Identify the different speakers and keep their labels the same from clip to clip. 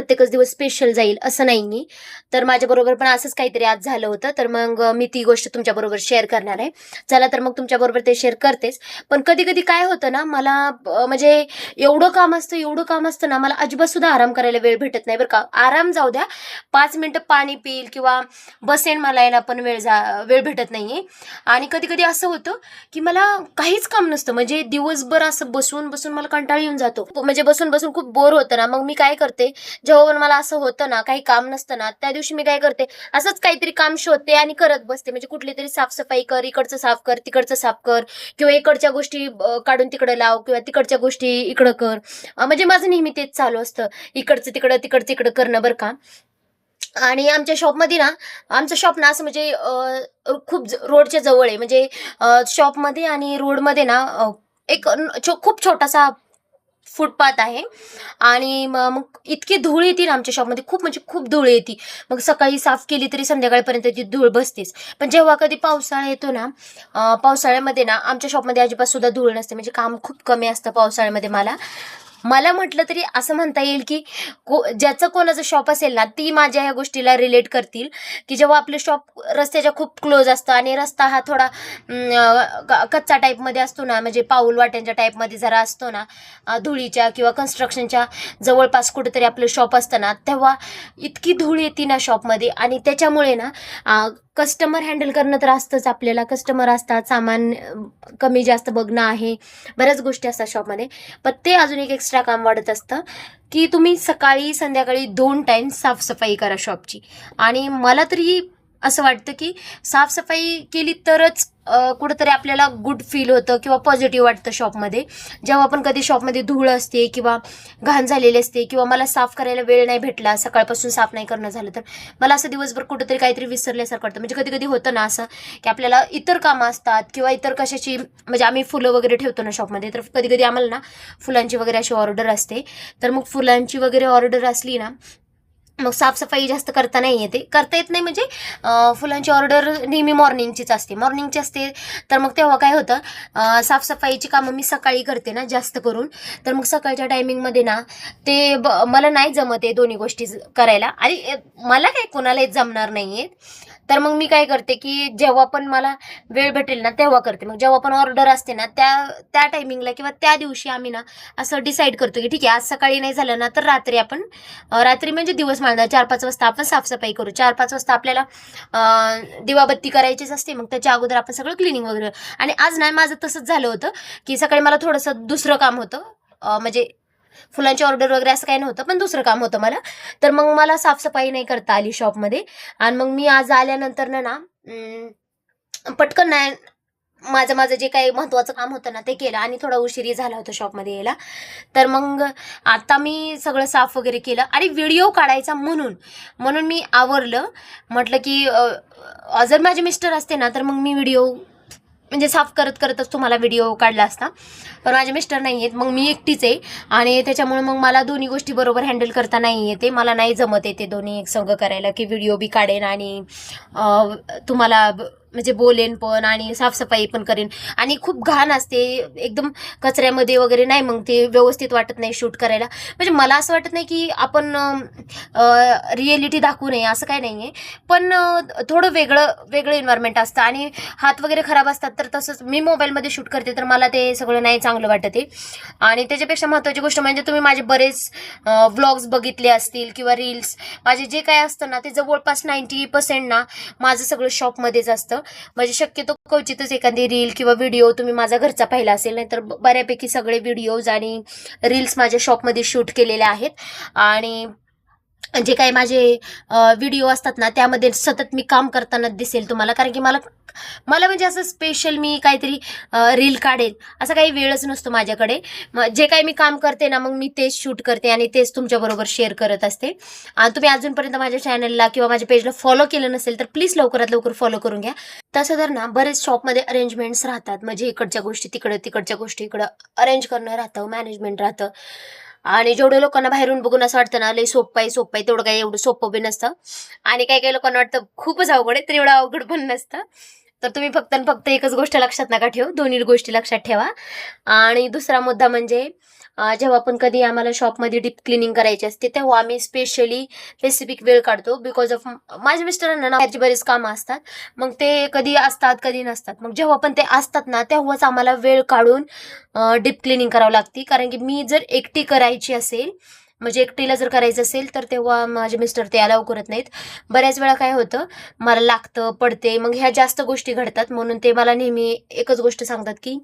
Speaker 1: प्रत्येकच दिवस स्पेशल जाईल असं नाही. तर माझ्याबरोबर पण असंच काहीतरी आज झालं होतं. तर मग मी ती गोष्ट तुमच्याबरोबर शेअर करणार आहे. चला तर मग तुमच्याबरोबर ते शेअर करतेच. पण कधी-कधी काय होतं ना, मला म्हणजे एवढं काम असतं ना, मला अजिबात सुद्धा आराम करायला वेळ भेटत नाही बरं का. आराम जाऊ द्या, 5 मिनिटं पाणी पिईल किंवा बसेन मला यायला पण वेळ भेटत नाहीये. आणि कधी-कधी असं होतं, की मला काहीच काम नसतं. म्हणजे दिवसभर असं बसून मला कंटाळा येऊन जातो. म्हणजे बसून खूप बोर होतं ना, मग मी काय करते, जेव्हा पण मला असं होतं ना, काही काम नसतं ना, त्या दिवशी मी काय करते, असंच काहीतरी काम शोधते आणि करत बसते. म्हणजे कुठलीतरी साफ-सफाई कर, इकडचं साफ कर, तिकडचं साफ कर किंवा इकडच्या गोष्टी काढून तिकडे लाव किंवा तिकडच्या गोष्टी इकडं कर. म्हणजे माझं नेहमी तेच चालू असतं. इकडचं तिकडं, तिकडचं इकडं करणं बरं का. आणि आमच्या शॉपमध्ये ना, आमचं शॉप ना असं म्हणजे खूप रोडच्या जवळ आहे. म्हणजे शॉपमध्ये आणि रोडमध्ये ना एक खूप छोटासा फुटपाथ आहे. आणि मग इतकी धूळ येते ना आमच्या शॉपमध्ये, खूप म्हणजे खूप धूळ येते. मग सकाळी साफ केली तरी संध्याकाळपर्यंत ती धूळ बसतेच. पण जेव्हा कधी पावसाळा येतो ना, पावसाळ्यामध्ये ना आमच्या शॉपमध्ये अजिबात सुद्धा धूळ नसते. म्हणजे काम खूप कमी असतं पावसाळ्यामध्ये मला. मला म्हटलं तरी असं म्हणता येईल, की ज्याचं कोणाचं शॉप असेल ना, ती माझ्या ह्या गोष्टीला रिलेट करतील, की जेव्हा आपलं शॉप रस्त्याच्या खूप क्लोज असतं आणि रस्ता हा थोडा कच्चा टाईपमध्ये असतो ना, म्हणजे पाऊल वाट्यांच्या टाईपमध्ये जरा असतो ना, धुळीच्या किंवा कन्स्ट्रक्शनच्या जवळपास कुठेतरी आपलं शॉप असतं ना, तेव्हा इतकी धूळ येते ना शॉपमध्ये. आणि त्याच्यामुळे ना कस्टमर हँडल करणं तर असतंच आपल्याला. कस्टमर असतात, सामान कमी जास्त बघणं आहे, बऱ्याच गोष्टी असतात शॉपमध्ये. पण ते अजून एक एक्स्ट्रा काम वाढत असतं, की तुम्ही सकाळी संध्याकाळी 2 टाईम साफसफाई करा शॉपची. आणि मला तरी असं वाटतं, की साफसफाई केली तरच कुठेतरी आपल्याला गुड फील होतं किंवा पॉझिटिव्ह वाटतं शॉपमध्ये. जेव्हा पण कधी शॉपमध्ये धूळ असते किंवा घाण झालेली असते किंवा मला साफ करायला वेळ नाही भेटला, सकाळपासून साफ नाही करणं झालं, तर मला असं दिवसभर कुठेतरी काहीतरी विसरल्यासारखं वाटतं. म्हणजे कधी-कधी होतं ना असं, की आपल्याला इतर कामं असतात किंवा इतर कशाची, म्हणजे आम्ही फुलं वगैरे ठेवतो ना शॉपमध्ये, तर कधी-कधी आम्हाला ना फुलांची वगैरे अशी ऑर्डर असते. तर मग फुलांची वगैरे ऑर्डर असली ना, मग साफसफाई जास्त करता नाही येते. करता येत नाही म्हणजे फुलांची ऑर्डर नेहमी मॉर्निंगचीच असते. मॉर्निंगची असते, तर मग तेव्हा काय होतं, साफसफाईची कामं मी सकाळी करते ना जास्त करून. तर मग सकाळच्या टायमिंगमध्ये ना ते मला नाही जमत आहे दोन्ही गोष्टी करायला. आणि मला काय कोणालाही जमणार नाही आहेत. तर मग मी काय करते, की जेव्हा पण मला वेळ भेटेल ना तेव्हा करते. मग जेव्हा पण ऑर्डर असते ना त्या त्या टायमिंगला किंवा त्या दिवशी आम्ही ना असं डिसाईड करतो, की ठीक आहे आज सकाळी नाही झालं ना तर रात्री आपण रात्री म्हणजे दिवस माळणार 4-5 वाजता आपण साफसफाई करू. 4-5 वाजता आपल्याला दिवाबत्ती करायचीच असते. मग त्याच्या अगोदर आपण सगळं क्लिनिंग वगैरे. आणि आज नाही माझं तसंच झालं होतं, की सकाळी मला थोडंसं दुसरं काम होतं. म्हणजे फुलांची ऑर्डर वगैरे असं काही नव्हतं, पण दुसरं काम होतं मला. तर मग मला साफसफाई नाही करता आली शॉपमध्ये. आणि मग मी आज आल्यानंतर ना पटकन नाही माझं माझं जे काही महत्त्वाचं काम होतं ना ते केलं आणि थोडा उशीरही झाला होता शॉपमध्ये यायला. तर मग आता मी सगळं साफ वगैरे केलं आणि व्हिडिओ काढायचा म्हणून म्हणून मी आवरलं. म्हटलं की जर माझे मिस्टर असते ना तर मग मी व्हिडिओ म्हणजे साफ करतच तुम्हाला व्हिडिओ काढला असता. पण माझे मिस्टर नाही आहेत, मग मी एकटीच आहे. आणि त्याच्यामुळे मग मला दोन्ही गोष्टी बरोबर हँडल करता नाही येते. मला नाही जमत आहे ते दोन्ही एकसंग करायला, की व्हिडिओ बी काढेन आणि तुम्हाला म्हणजे बोलेन पण आणि साफसफाई पण करेन. आणि खूप घाण असते एकदम कचऱ्यामध्ये वगैरे, नाही मग ते व्यवस्थित वाटत नाही शूट करायला. म्हणजे मला असं वाटत नाही की आपण रिॲलिटी दाखवू नये असं काही नाही आहे. पण थोडं वेगळं एन्व्हायरमेंट असतं आणि हात वगैरे खराब असतात. तर तसंच मी मोबाईलमध्ये शूट करते तर मला ते सगळं नाही चांगलं वाटत आहे. आणि त्याच्यापेक्षा महत्त्वाची गोष्ट म्हणजे तुम्ही माझे बरेच व्लॉग्स बघितले असतील किंवा रील्स, माझे जे काय असतं ना ते जवळपास 90% ना माझं सगळं शॉपमध्येच असतं. म्हणजे शक्यतो क्वचितच एखादी रील किंवा व्हिडिओ तुम्ही माझा घरचा पाहिला असेल, नाही तर बऱ्यापैकी सगळे व्हिडिओज आणि रील्स माझ्या शॉपमध्ये शूट केलेले आहेत. आणि जे काही माझे व्हिडिओ असतात ना त्यामध्ये सतत मी काम करताना दिसेल तुम्हाला. कारण की मला मला म्हणजे असं स्पेशल मी काहीतरी रील काढेल असा काही वेळच नसतो माझ्याकडे. मग जे काही मी काम करते ना मग मी तेच शूट करते आणि तेच तुमच्याबरोबर शेअर करत असते. आणि तुम्ही अजूनपर्यंत माझ्या चॅनलला किंवा माझ्या पेजला फॉलो केलं नसेल तर प्लीज लवकरात लवकर फॉलो करून घ्या. तसं तर ना बरेच शॉपमध्ये अरेंजमेंट्स राहतात. म्हणजे इकडच्या गोष्टी तिकडं, तिकडच्या गोष्टी इकडं अरेंज करणं राहतं, मॅनेजमेंट राहतं. आणि जेवढं लोकांना बाहेरून बघून असं वाटतं ना लई सोपं आहे, तेवढं काही एवढं सोपं बी नसतं. आणि काही काही लोकांना वाटतं खूपच अवघड आहे, तर एवढं अवघड पण नसतं. तर तुम्ही फक्त आणि फक्त एकच गोष्ट लक्षात नका ठेवू, दोन्ही गोष्टी लक्षात ठेवा. आणि दुसरा मुद्दा म्हणजे जेव्हा पण कधी आम्हाला शॉपमध्ये डीप क्लिनिंग करायची असते तेव्हा आम्ही स्पेसिफिक वेळ काढतो. बिकॉज ऑफ माझ्या मिस्टरांना ना त्याची बरीच कामं असतात. मग ते कधी असतात कधी नसतात. मग जेव्हा पण ते असतात ना तेव्हाच आम्हाला वेळ काढून डीप क्लिनिंग करावं लागते. कारण की मी जर एकटी करायची असेल, म्हणजे एकटीला जर करायचं असेल तर तेव्हा माझे मिस्टर ते अलाव करत नाहीत. बऱ्याच वेळा काय होतं, मला लागतं पडते, मग ह्या जास्त गोष्टी घडतात. म्हणून ते मला नेहमी एकच गोष्ट सांगतात की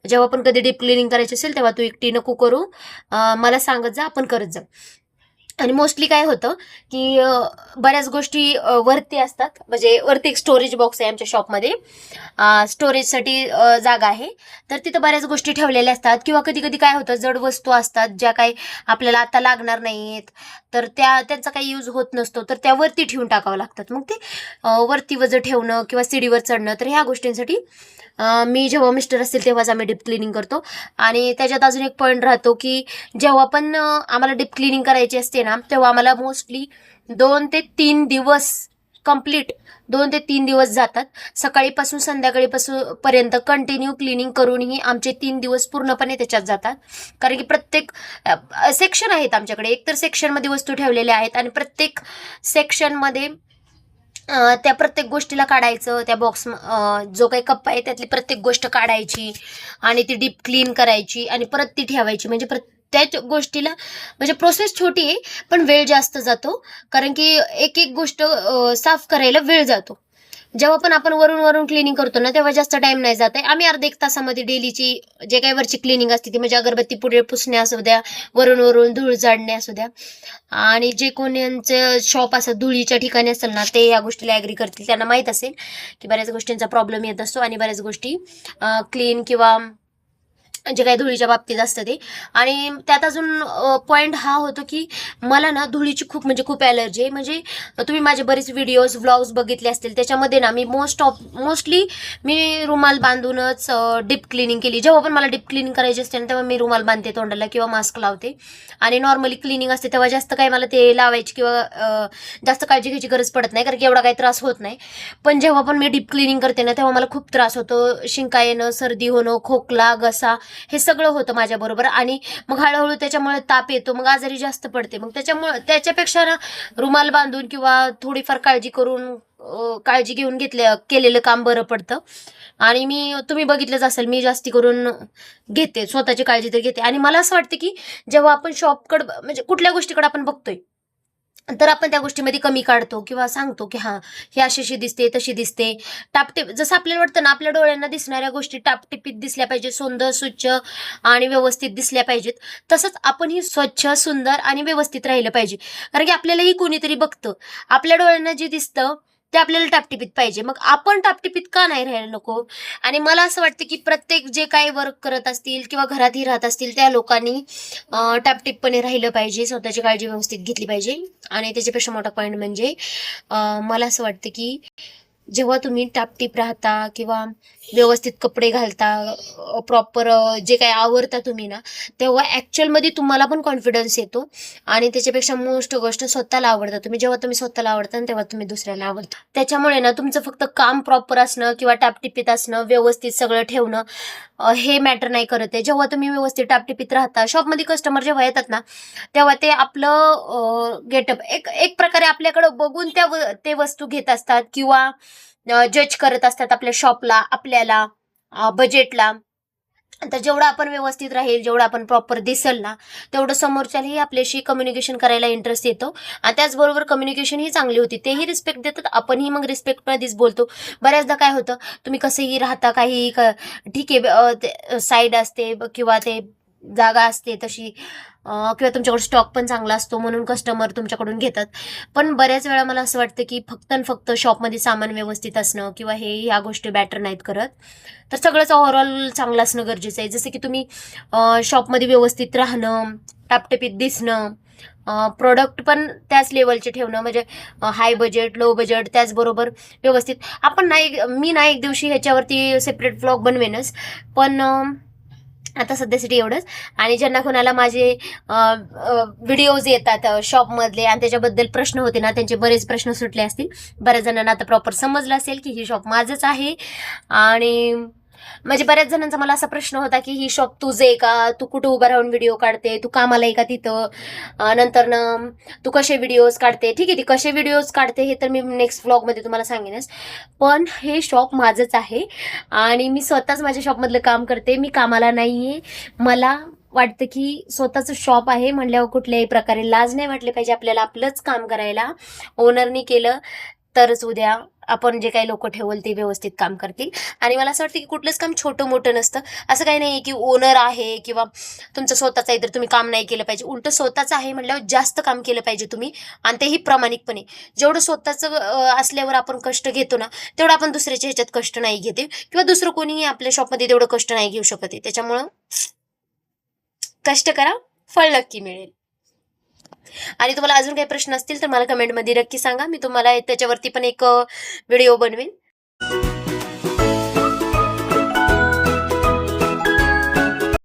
Speaker 1: जेव्हा पण कधी डीप क्लिनिंग करायची असेल तेव्हा तू एकटी नको करू, मला सांगत जा, आपण करत जा. आणि मोस्टली काय होतं की बऱ्याच गोष्टी वरती असतात. म्हणजे वरती एक स्टोरेज बॉक्स आहे आमच्या शॉपमध्ये, स्टोरेजसाठी जागा आहे. तर तिथं बऱ्याच गोष्टी ठेवलेल्या असतात. किंवा कधी कधी काय होतं, जड वस्तू असतात ज्या काही आपल्याला आता लागणार नाहीत, तर त्यांचा काही यूज होत नसतो, तर त्या वरती ठेवून टाकावं लागतात. मग ते वरती वजन ठेवणं किंवा सीडीवर चढणं, तर ह्या गोष्टींसाठी मी जेव्हा मिस्टर असतील तेव्हाच आम्ही डीप क्लिनिंग करतो. आणि त्याच्यात अजून एक पॉईंट राहतो की जेव्हा पण आम्हाला डीप क्लिनिंग करायची असते ना, तेव्हा आम्हाला मोस्टली 2 ते 3 दिवस कंप्लीट 2 ते 3 दिवस जातात. सकाळीपासून संध्याकाळीपासून पर्यंत कंटिन्यू क्लिनिंग करूनही आमचे 3 दिवस पूर्णपणे त्याच्यात जातात. कारण की प्रत्येक सेक्शन आहेत आमच्याकडे. एकतर सेक्शनमध्ये वस्तू ठेवलेल्या आहेत आणि प्रत्येक सेक्शनमध्ये त्या प्रत्येक गोष्टीला काढायचं. त्या बॉक्स जो काही कप्पा आहे त्यातली प्रत्येक गोष्ट काढायची आणि ती डीप क्लीन करायची आणि परत ती ठेवायची. म्हणजे प्रत्येक गोष्टीला म्हणजे प्रोसेस छोटी आहे पण वेळ जास्त जातो. कारण की एक एक गोष्ट साफ करायला वेळ जातो. जेव्हा पण आपण वरून वरून क्लिनिंग करतो ना तेव्हा जास्त टाइम नाही जात आहे. आम्ही अर्धा 1 तासामध्ये डेलीची जे काही वरची क्लिनिंग असते ती, म्हणजे अगरबत्ती पुढे पुसणे असू द्या, वरून वरून धूळ जाडणे असू द्या, आणि जे कोण्यांचं शॉप असं धुळीच्या ठिकाणी असेल ना ते या गोष्टीला ॲग्री करतील. त्यांना माहीत असेल की बऱ्याच गोष्टींचा प्रॉब्लेम येत असतो आणि बऱ्याच गोष्टी क्लीन किंवा जे काही धुळीच्या बाबतीत असतं ते. आणि त्यात अजून पॉईंट हा होतो की मला ना धुळीची खूप ॲलर्जी आहे. म्हणजे तुम्ही माझे बरेच व्हिडिओज व्लॉग्स बघितले असतील, त्याच्यामध्ये ना मी मोस्टली मी रुमाल बांधूनच डीप क्लिनिंग केली. जेव्हा पण मला डीप क्लिनिंग करायची असते ना तेव्हा मी रुमाल बांधते तोंडाला किंवा मास्क लावते. आणि नॉर्मली क्लिनिंग असते तेव्हा जास्त काही मला ते लावायची किंवा जास्त काळजी घ्यायची गरज पडत नाही, कारण की एवढा काही त्रास होत नाही. पण जेव्हा पण मी डीप क्लिनिंग करते ना तेव्हा मला खूप त्रास होतो. शिंका येणं, सर्दी होणं, खोकला, घसा, हे सगळं होतं माझ्याबरोबर. आणि मग हळूहळू त्याच्यामुळे ताप येतो, मग आजारी जास्त पडते. मग त्याच्यापेक्षा ना रुमाल बांधून किंवा थोडीफार काळजी घेऊन केलेलं काम बरं पडतं. आणि तुम्ही बघितलंच असेल, मी जास्ती करून घेते, स्वतःची काळजी तर घेते. आणि मला असं वाटतं की जेव्हा आपण शॉपकडे म्हणजे कुठल्या गोष्टीकडे आपण बघतोय तर आपण त्या गोष्टीमध्ये कमी काढतो किंवा सांगतो की हां, ही अशी दिसते, तशी दिसते. टापटीप जसं आपल्याला वाटतं ना, आपल्या डोळ्यांना दिसणाऱ्या गोष्टी टापटिपीत दिसल्या पाहिजे, सुंदर, स्वच्छ आणि व्यवस्थित दिसल्या पाहिजेत. तसंच आपणही स्वच्छ, सुंदर आणि व्यवस्थित राहिलं पाहिजे. कारण की आपल्यालाही कोणीतरी बघतं. आपल्या डोळ्यांना जे दिसतं ते आपल्याला टापटिपीत पाहिजे. मग आपण टापटिपीत का नाही राहायला नको? आणि मला असं वाटतं की प्रत्येक जे काही वर्क करत असतील किंवा घरातही राहत असतील त्या लोकांनी टापटीपपणे राहिलं पाहिजे, स्वतःची काळजी व्यवस्थित घेतली पाहिजे. आणि त्याच्यापेक्षा मोठा पॉईंट म्हणजे मला असं वाटतं की जेव्हा तुम्ही टापटीप राहता किंवा व्यवस्थित कपडे घालता, प्रॉपर जे काही आवरता तुम्ही ना, तेव्हा ॲक्च्युअलमध्ये तुम्हाला पण कॉन्फिडन्स येतो. आणि त्याच्यापेक्षा मोस्ट गोष्ट स्वतःला आवडतं. जेव्हा तुम्ही स्वतःला आवडता तेव्हा तुम्ही दुसऱ्याला आवडता. त्याच्यामुळे ना तुमचं फक्त काम प्रॉपर असणं किंवा टापटिपीत असणं, व्यवस्थित सगळं ठेवणं हे मॅटर नाही करत आहे. जेव्हा तुम्ही व्यवस्थित टापटिपीत राहता, शॉपमध्ये कस्टमर जेव्हा येतात ना तेव्हा ते आपलं गेटअप एक प्रकारे आपल्याकडं बघून ते वस्तू घेत असतात किंवा जज करत असतात आपल्या शॉपला, आपल्याला, बजेटला. तर जेवढं आपण व्यवस्थित राहील, जेवढं आपण प्रॉपर दिसेल ना, तेवढं समोरच्यालाही आपल्याशी कम्युनिकेशन करायला इंटरेस्ट येतो. आणि त्याचबरोबर कम्युनिकेशन ही चांगली होती. तेही रिस्पेक्ट देतात, आपणही मग रिस्पेक्टमध्येच बोलतो. बऱ्याचदा काय होतं, तुम्ही कसंही राहता, काहीही ठीक आहे, साईड असते किंवा ते जागा असते तशी, किंवा तुमच्याकडे स्टॉक पण चांगला असतो म्हणून कस्टमर तुमच्याकडून घेतात. पण बऱ्याच वेळा मला असं वाटतं की फक्त आणि फक्त शॉपमध्ये सामान व्यवस्थित असणं किंवा ह्या गोष्टी मॅटर नाहीत करत. तर सगळंच ओव्हरऑल चांगलं असणं गरजेचं आहे. जसं की तुम्ही शॉपमध्ये व्यवस्थित राहणं, टापटिपीत दिसणं, प्रोडक्ट पण त्याच लेवलचे ठेवणं, म्हणजे हाय बजेट, लो बजेट, त्याचबरोबर व्यवस्थित. मी ना एक दिवशी ह्याच्यावरती सेपरेट व्लॉग बनवेनच, पण आता सध्यासाठी एवढंच. आणि ज्यांना कोणाला माझे व्हिडिओज येतात शॉपमधले आणि त्याच्याबद्दल प्रश्न होते ना, त्यांचे बरेच प्रश्न सुटले असतील. बऱ्याच जणांना आता प्रॉपर समजलं असेल की ही शॉप माझंच आहे. आणि म्हणजे बऱ्याच जणांचा मला असा प्रश्न होता की ही शॉप तुझं आहे का, तू कुठं उभं राहून व्हिडिओ काढते, तू कामाला आहे का तिथं, नंतर ना तू कसे व्हिडिओज काढते. ठीक आहे, ती कसे व्हिडिओज काढते हे तर मी नेक्स्ट व्लॉगमध्ये तुम्हाला सांगेनच, पण हे शॉप माझंच आहे आणि मी स्वतःच माझ्या शॉपमधलं काम करते. मी कामाला नाहीये. मला वाटतं की स्वतःचं शॉप आहे म्हणल्यावर कुठल्याही प्रकारे लाज नाही वाटली पाहिजे आपल्याला आपलंच काम करायला. ओनरनी केलं तरच उद्या आपण जे काही लोक ठेवल ते व्यवस्थित काम करतील. आणि मला असं वाटतं की कुठलंच काम छोटं मोठं नसतं. असं काही नाही की ओनर आहे किंवा तुमचं स्वतःचं आहे तर तुम्ही काम नाही केलं पाहिजे. उलटं स्वतःचं आहे म्हटल्यावर जास्त काम केलं पाहिजे तुम्ही, आणि तेही प्रामाणिकपणे. जेवढं स्वतःचं असल्यावर आपण कष्ट घेतो ना, तेवढं आपण दुसऱ्याच्या ह्याच्यात कष्ट नाही घेते, किंवा दुसरं कोणीही आपल्या शॉपमध्ये तेवढं कष्ट नाही घेऊ शकत आहे. त्याच्यामुळं कष्ट करा, फळ नक्की मिळेल. आणि तुम्हाला अजून काही प्रश्न असतील तर मला कमेंटमध्ये नक्की सांगा. मी तुम्हाला त्याच्यावरती पण एक व्हिडिओ बनवेन.